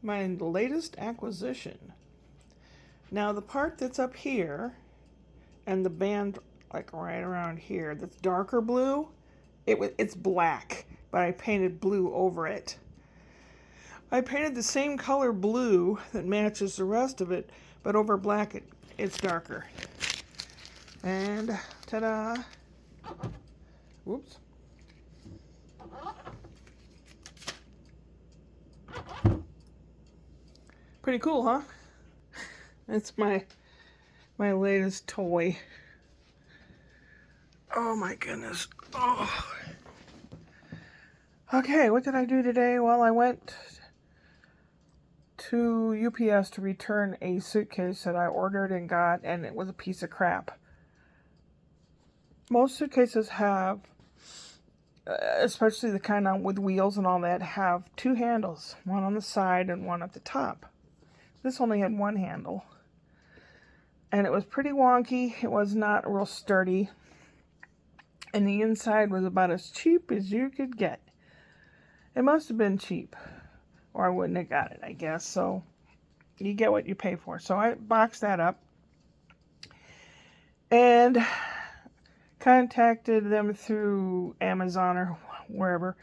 My latest acquisition. Now the part that's up here and the band like right around here that's darker blue, it's black, but I painted blue over it. I painted the same color blue that matches the rest of it, but over black it's darker. And ta-da! Whoops. Pretty cool, huh? It's my latest toy. Oh my goodness. Oh. Okay, what did I do today? Well, I went to UPS to return a suitcase that I ordered and got, and it was a piece of crap. Most suitcases have, especially the kind with wheels and all that, have two handles, one on the side and one at the top. This only had one handle, and it was pretty wonky. It was not real sturdy, and the inside was about as cheap as you could get. It must have been cheap, or I wouldn't have got it, I guess. So you get what you pay for. So I boxed that up and contacted them through Amazon or wherever,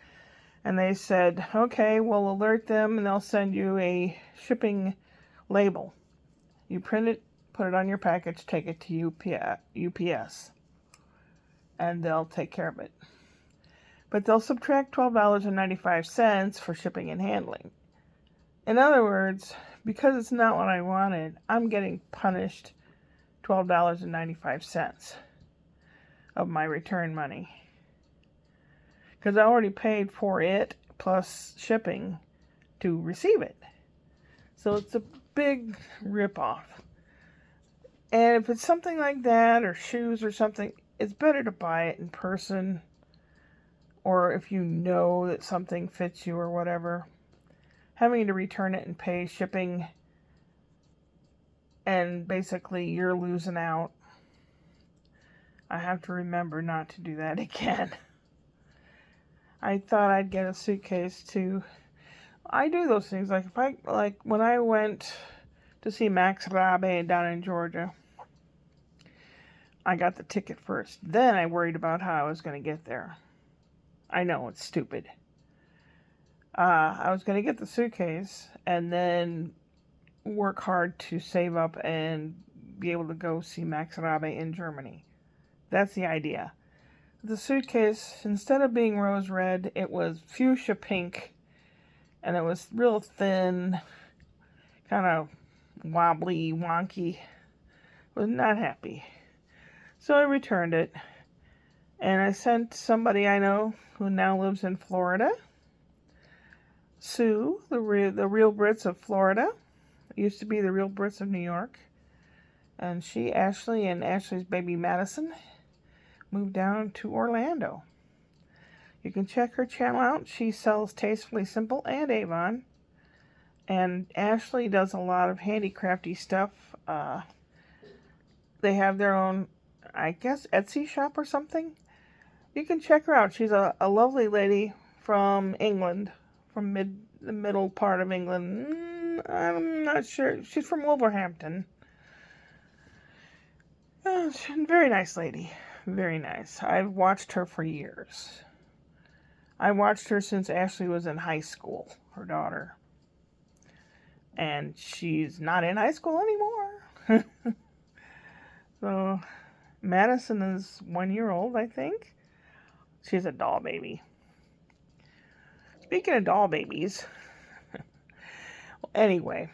and they said, okay, we'll alert them and they'll send you a shipping label. You print it, put it on your package, take it to UPS, and they'll take care of it. But they'll subtract $12.95 for shipping and handling. In other words, because it's not what I wanted, I'm getting punished $12.95 of my return money. Because I already paid for it plus shipping to receive it. So it's a big ripoff. And if it's something like that, or shoes or something, it's better to buy it in person. Or if you know that something fits you or whatever. Having to return it and pay shipping, and basically you're losing out. I have to remember not to do that again. I thought I'd get a suitcase too. I do those things. Like when I went to see Max Rabe down in Georgia, I got the ticket first. Then I worried about how I was going to get there. I know, it's stupid. I was going to get the suitcase and then work hard to save up and be able to go see Max Rabe in Germany. That's the idea. The suitcase, instead of being rose red, it was fuchsia pink, and it was real thin, kind of wobbly, wonky. Was not happy. So I returned it, and I sent somebody I know who now lives in Florida, Sue, the Real Brits of Florida. It used to be the Real Brits of New York. And Ashley and Ashley's baby Madison moved down to Orlando. You can check her channel out. She sells Tastefully Simple and Avon. And Ashley does a lot of handicrafty stuff. They have their own, I guess, Etsy shop or something. You can check her out. She's a lovely lady from England, from the middle part of England. I'm not sure. She's from Wolverhampton. Very nice lady. Very nice. I've watched her for years. I watched her since Ashley was in high school, her daughter. And she's not in high school anymore. So, Madison is 1 year old, I think. She's a doll baby. Speaking of doll babies, anyway,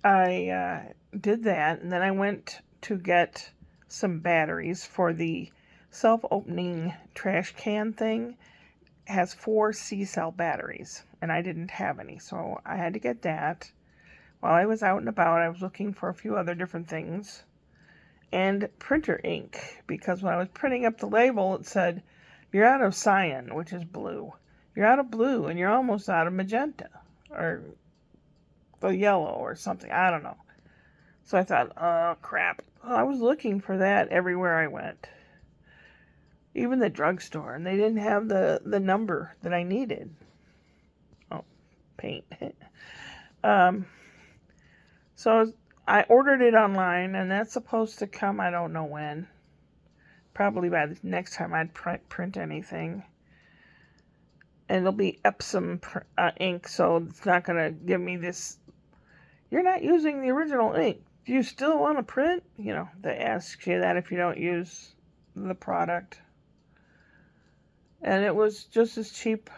I did that, and then I went to get some batteries for the self-opening trash can thing. It has 4 C-cell batteries, and I didn't have any, so I had to get that. While I was out and about, I was looking for a few other different things. And printer ink, because when I was printing up the label, it said, you're out of cyan, which is blue. You're out of blue, and you're almost out of magenta, or the yellow, or something. I don't know. So I thought, oh, crap. Well, I was looking for that everywhere I went. Even the drugstore, and they didn't have the number that I needed. Oh, paint. Um, so I ordered it online, and that's supposed to come, I don't know when. Probably by the next time I'd print anything. And it'll be Epsom ink, so it's not going to give me this, you're not using the original ink. Do you still want to print? You know, they ask you that if you don't use the product. And it was just as cheap,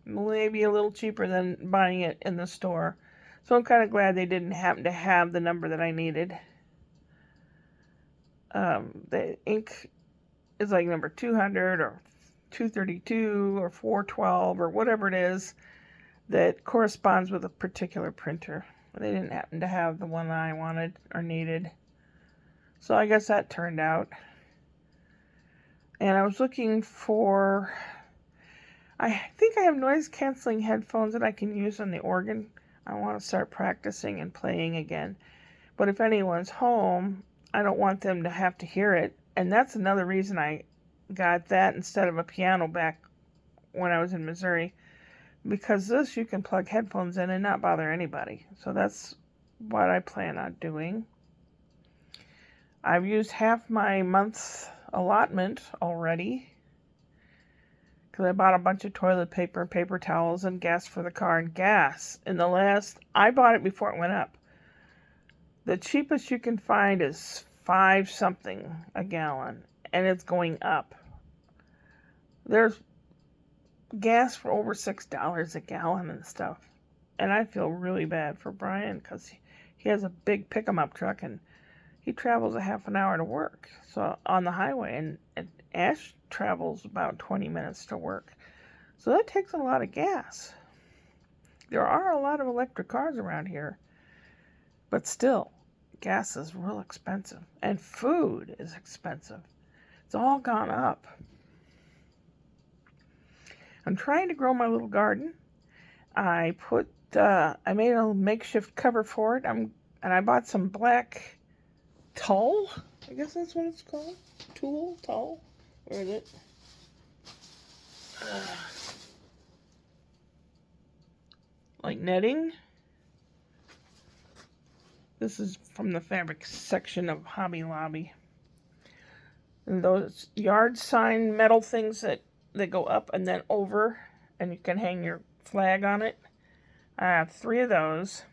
maybe a little cheaper than buying it in the store. So I'm kind of glad they didn't happen to have the number that I needed. The ink is like number 200 or 232 or 412 or whatever it is that corresponds with a particular printer. They didn't happen to have the one that I wanted or needed. So I guess that turned out. And I was looking for, I think I have noise canceling headphones that I can use on the organ. I want to start practicing and playing again. But if anyone's home, I don't want them to have to hear it. And that's another reason I got that instead of a piano back when I was in Missouri. Because this, you can plug headphones in and not bother anybody. So that's what I plan on doing. I've used half my month's allotment already. Because I bought a bunch of toilet paper and paper towels and gas for the car. And gas, I bought it before it went up. The cheapest you can find is $5 something a gallon. And it's going up. There's gas for over $6 a gallon and stuff. And I feel really bad for Brian because he has a big pick-em-up truck and he travels a half an hour to work. So on the highway, and Ash travels about 20 minutes to work. So that takes a lot of gas. There are a lot of electric cars around here, but still, gas is real expensive. And food is expensive. It's all gone up. I'm trying to grow my little garden. I made a makeshift cover for it. And I bought some black tulle. I guess that's what it's called. Tulle. Where is it? Like netting. This is from the fabric section of Hobby Lobby. And those yard sign metal things that go up and then over, and you can hang your flag on it. I have 3 of those.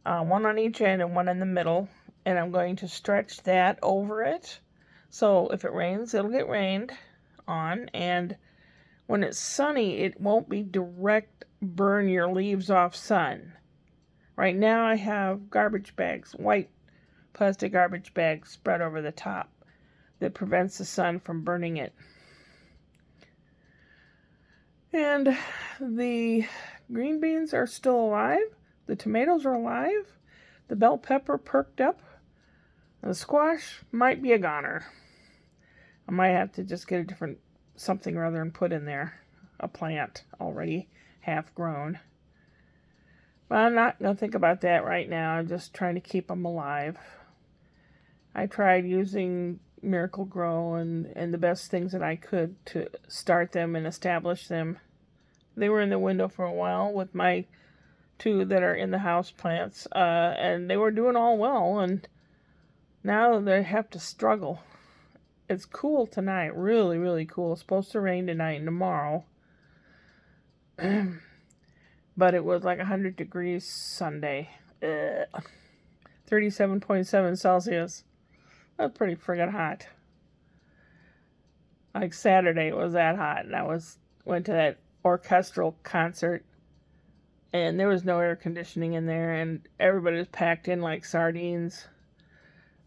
One on each end and one in the middle. And I'm going to stretch that over it. So if it rains, it'll get rained on. And when it's sunny, it won't be direct burn your leaves off sun. Right now I have garbage bags, white plastic garbage bags spread over the top that prevents the sun from burning it. And the green beans are still alive. The tomatoes are alive. The bell pepper perked up. The squash might be a goner. I might have to just get a different something or other and put in there. A plant already half grown. But I'm not going to think about that right now. I'm just trying to keep them alive. I tried using Miracle Grow and the best things that I could to start them and establish them. They were in the window for a while with my 2 that are in the house plants, and they were doing all well, and now they have to struggle. It's cool tonight, really, really cool. It's supposed to rain tonight and tomorrow, but it was like 100 degrees Sunday, 37.7 Celsius. That's pretty friggin' hot. Like Saturday, it was that hot, and went to that orchestral concert, and there was no air conditioning in there, and everybody was packed in like sardines,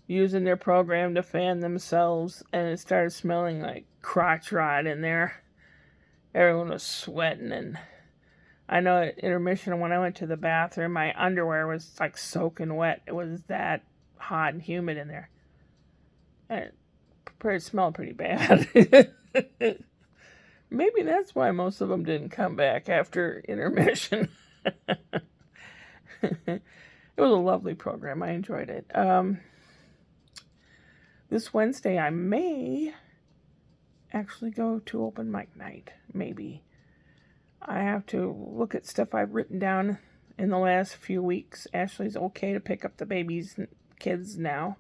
using their program to fan themselves, and it started smelling like crotch rot in there. Everyone was sweating, and I know at intermission when I went to the bathroom, my underwear was like soaking wet. It was that hot and humid in there. And it smelled pretty bad. Maybe that's why most of them didn't come back after intermission. It was a lovely program. I enjoyed it. This Wednesday, I may actually go to open mic night. Maybe. I have to look at stuff I've written down in the last few weeks. Ashley's okay to pick up the baby's kids now.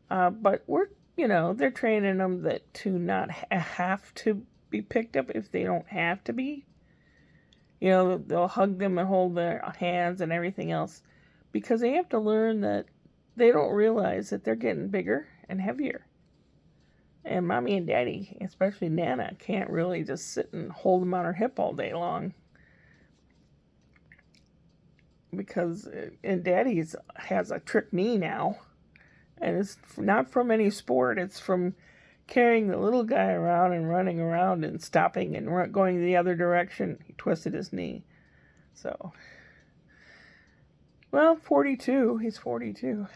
But they're training them to not have to be picked up if they don't have to be. They'll hug them and hold their hands and everything else because they have to learn that they don't realize that they're getting bigger and heavier. And mommy and daddy, especially Nana, can't really just sit and hold them on her hip all day long. And daddy's has a trick knee now. And it's not from any sport. It's from carrying the little guy around and running around and stopping and going the other direction. He twisted his knee. So, 42. He's 42.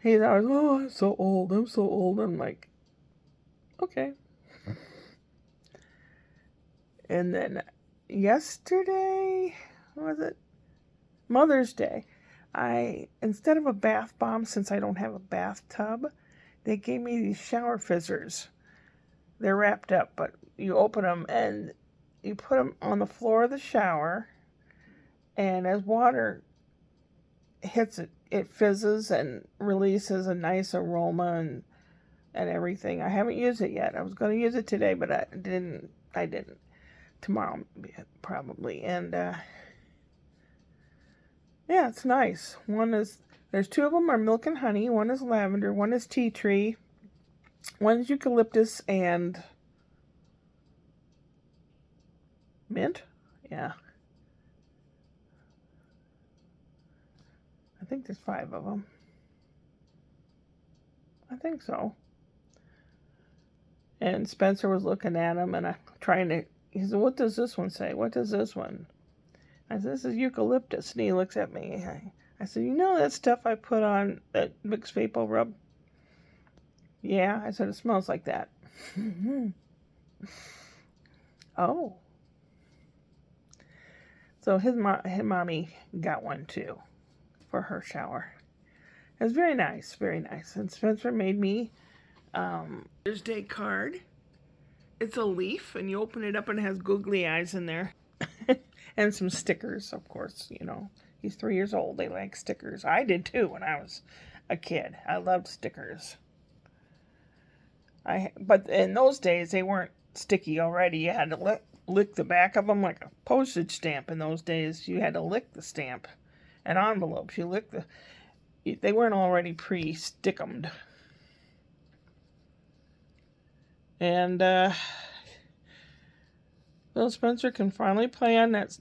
He's always, I'm so old. I'm like, okay. And then yesterday, what was it? Mother's Day. Instead of a bath bomb, since I don't have a bathtub, they gave me these shower fizzers. They're wrapped up, but you open them and you put them on the floor of the shower, and as water hits it, it fizzes and releases a nice aroma and everything. I haven't used it yet. I was going to use it today, but I didn't. Tomorrow, probably. And, yeah, it's nice. There's two of them are milk and honey. One is lavender. One is tea tree. One is eucalyptus and mint. Yeah. I think there's 5 of them. I think so. And Spencer was looking at them and he said, what does this one say? What does this one? I said, this is eucalyptus. And he looks at me. I said, that stuff I put on that Vicks Vapor Rub? Yeah. I said, it smells like that. Oh. So his mommy got one too for her shower. It was very nice, very nice. And Spencer made me Mother's Day card. It's a leaf, and you open it up and it has googly eyes in there. And some stickers, of course, He's 3 years old. They like stickers. I did too when I was a kid. I loved stickers. But in those days, they weren't sticky already. You had to lick the back of them like a postage stamp. In those days, you had to lick the stamp. And envelopes, they weren't already pre-stickemed. And little Spencer can finally play on that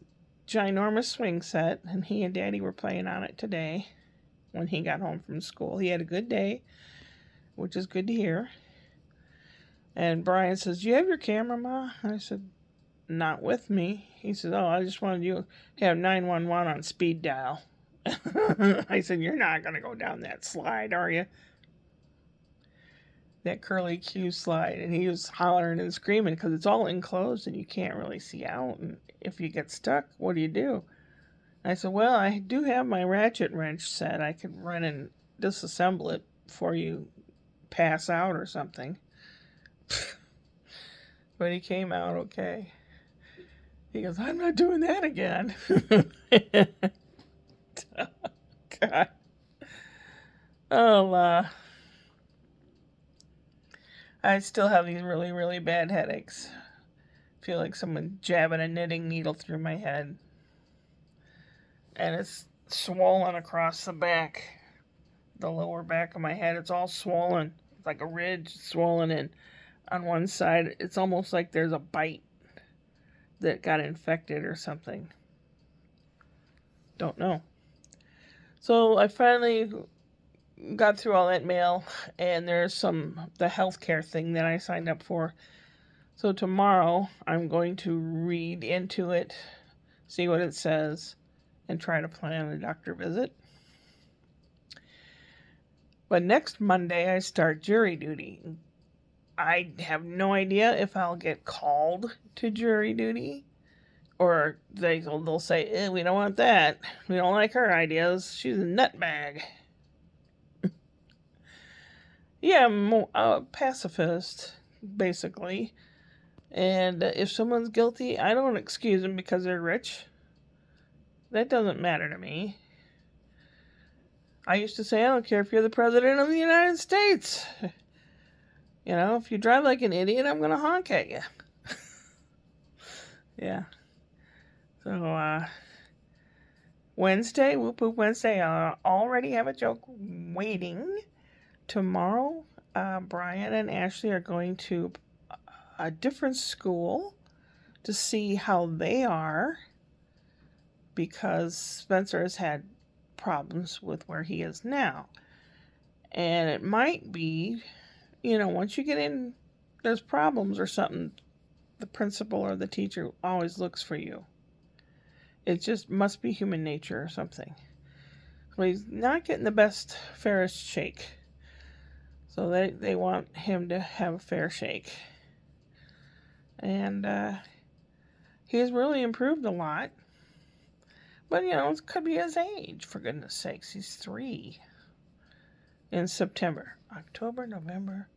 ginormous swing set, and he and Daddy were playing on it today when he got home from school. He had a good day, which is good to hear. And Brian says, do you have your camera, Ma? I said, not with me. He said, I just wanted you to have 911 on speed dial. I said, you're not going to go down that slide, are you? That curly Q slide. And he was hollering and screaming because it's all enclosed and you can't really see out. And if you get stuck, what do you do? I said, well, I do have my ratchet wrench set. I could run and disassemble it before you pass out or something. But he came out okay. He goes, I'm not doing that again. Oh, God. Oh, I still have these really, really bad headaches. Feel like someone jabbing a knitting needle through my head. And it's swollen across the back. The lower back of my head. It's all swollen. It's like a ridge swollen in. On one side, it's almost like there's a bite that got infected or something. Don't know. So I finally got through all that mail, and there's the healthcare thing that I signed up for. So tomorrow I'm going to read into it, see what it says, and try to plan a doctor visit. But next Monday I start jury duty. I have no idea if I'll get called to jury duty, or they'll say, we don't want that. We don't like her ideas. She's a nutbag. Yeah, I'm a pacifist, basically. And if someone's guilty, I don't excuse them because they're rich. That doesn't matter to me. I used to say, I don't care if you're the president of the United States. If you drive like an idiot, I'm going to honk at you. Yeah. So, Wednesday, Whoop Whoop Wednesday, I already have a joke waiting. Tomorrow, Brian and Ashley are going to a different school to see how they are, because Spencer has had problems with where he is now. And it might be, once you get in, there's problems or something, the principal or the teacher always looks for you. It just must be human nature or something. Well, he's not getting the best, fairest shake. So they want him to have a fair shake. And he's really improved a lot. But, it could be his age, for goodness sakes. He's 3 in September. October, November,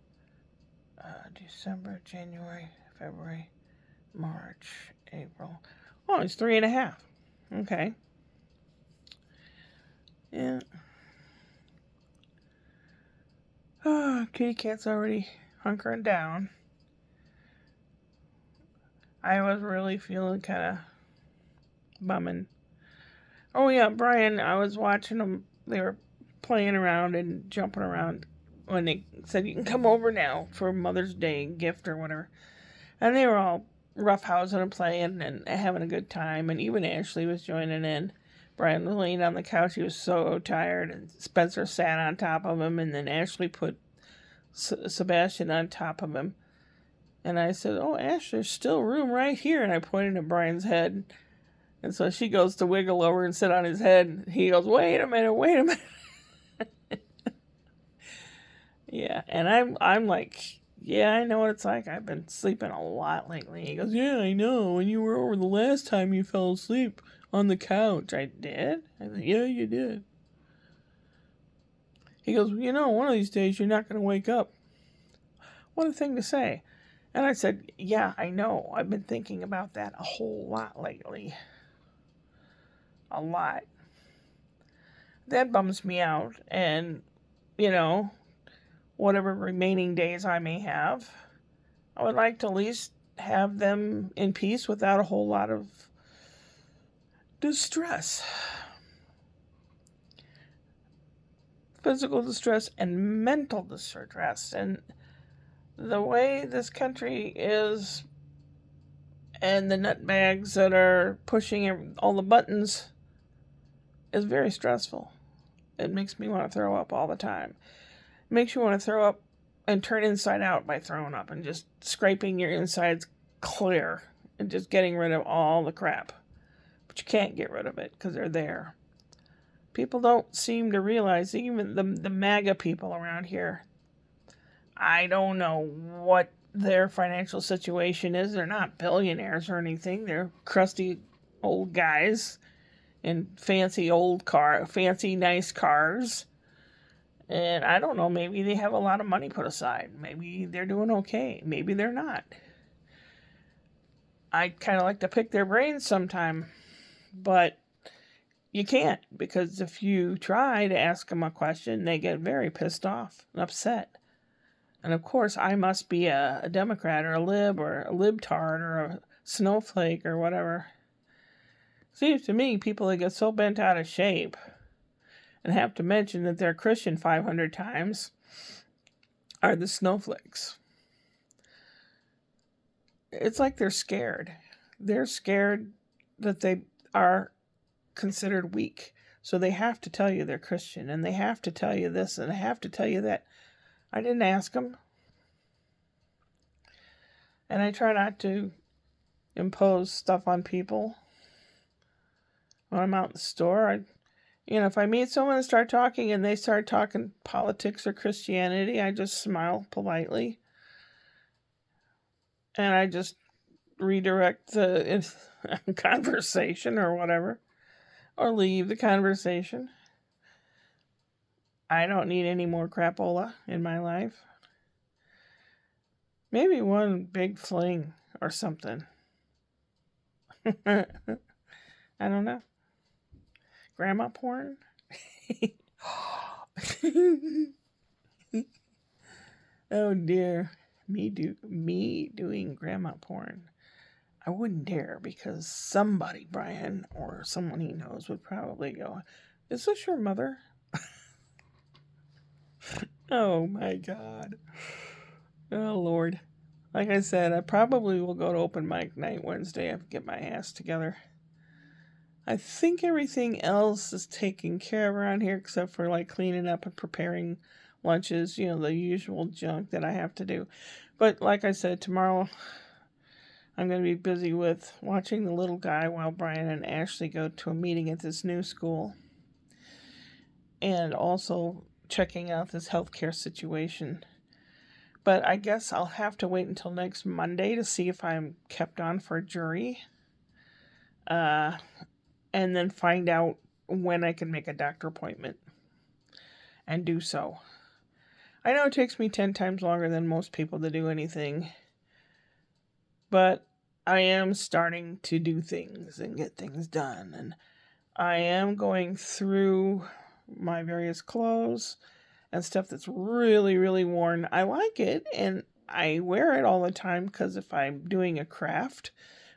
December, January, February, March, April. Oh, he's 3.5. Okay. Yeah. Oh, kitty cat's already hunkering down. I was really feeling kind of bumming. Oh, yeah, Brian, I was watching them. They were playing around and jumping around when they said, you can come over now for Mother's Day gift or whatever. And they were all roughhousing and playing and having a good time. And even Ashley was joining in. Brian was laying on the couch. He was so tired. And Spencer sat on top of him. And then Ashley put Sebastian on top of him. And I said, oh, Ash, there's still room right here. And I pointed at Brian's head. And so she goes to wiggle over and sit on his head. He goes, wait a minute. Yeah, and I'm like, yeah, I know what it's like. I've been sleeping a lot lately. He goes, yeah, I know. When you were over the last time, you fell asleep on the couch. I did? I said, yeah, you did. He goes, one of these days you're not going to wake up. What a thing to say. And I said, yeah, I know. I've been thinking about that a whole lot lately. A lot. That bums me out. And, whatever remaining days I may have, I would like to at least have them in peace without a whole lot of distress. Physical distress and mental distress. And the way this country is, and the nutbags that are pushing all the buttons, is very stressful. It makes me want to throw up all the time. It makes you want to throw up and turn inside out by throwing up and just scraping your insides clear and just getting rid of all the crap. But you can't get rid of it because they're there. People don't seem to realize, even the MAGA people around here, I don't know what their financial situation is. They're not billionaires or anything. They're crusty old guys in fancy nice cars. And I don't know, maybe they have a lot of money put aside. Maybe they're doing okay. Maybe they're not. I'd kind of like to pick their brains sometime. But you can't, because if you try to ask them a question, they get very pissed off and upset. And of course, I must be a Democrat or a lib or a libtard or a snowflake or whatever. Seems to me people that get so bent out of shape and have to mention that they're Christian 500 times are the snowflakes. It's like they're scared. They're scared that they are considered weak. So they have to tell you they're Christian, and they have to tell you this, and they have to tell you that. I didn't ask them. And I try not to impose stuff on people. When I'm out in the store, if I meet someone and start talking and they start talking politics or Christianity, I just smile politely. And I just redirect the conversation or whatever. Or leave the conversation. I don't need any more crapola in my life. Maybe one big fling or something. I don't know. Grandma porn? Oh dear. Me doing grandma porn. I wouldn't dare, because somebody, Brian, or someone he knows, would probably go, "Is this your mother?" Oh my God. Oh Lord. Like I said, I probably will go to open mic night Wednesday. I have to get my ass together. I think everything else is taken care of around here except for like cleaning up and preparing lunches, the usual junk that I have to do. But like I said, tomorrow I'm going to be busy with watching the little guy while Brian and Ashley go to a meeting at this new school, and also checking out this healthcare situation. But I guess I'll have to wait until next Monday to see if I'm kept on for a jury. And then find out when I can make a doctor appointment and do so. I know it takes me 10 times longer than most people to do anything, but I am starting to do things and get things done. And I am going through my various clothes and stuff that's really, really worn. I like it, and I wear it all the time because if I'm doing a craft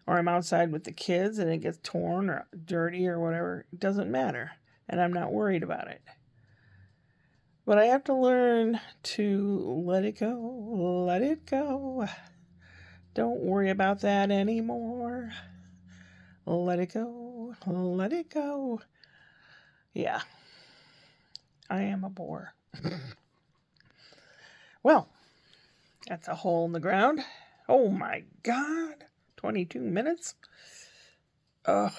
or I'm outside with the kids and it gets torn or dirty or whatever, it doesn't matter, and I'm not worried about it. But I have to learn to let it go, let it go. Don't worry about that anymore. Let it go, let it go. Yeah, I am a bore. Well, that's a hole in the ground. Oh my God. 22 minutes? Ugh.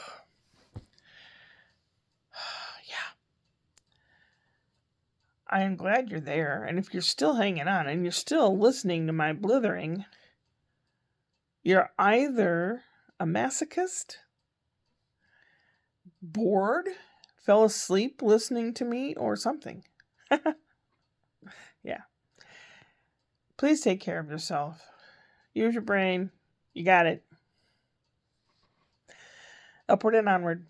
Yeah. I am glad you're there. And if you're still hanging on and you're still listening to my blithering, you're either a masochist, bored, fell asleep listening to me, or something. Yeah. Please take care of yourself. Use your brain. You got it. Upward and onward.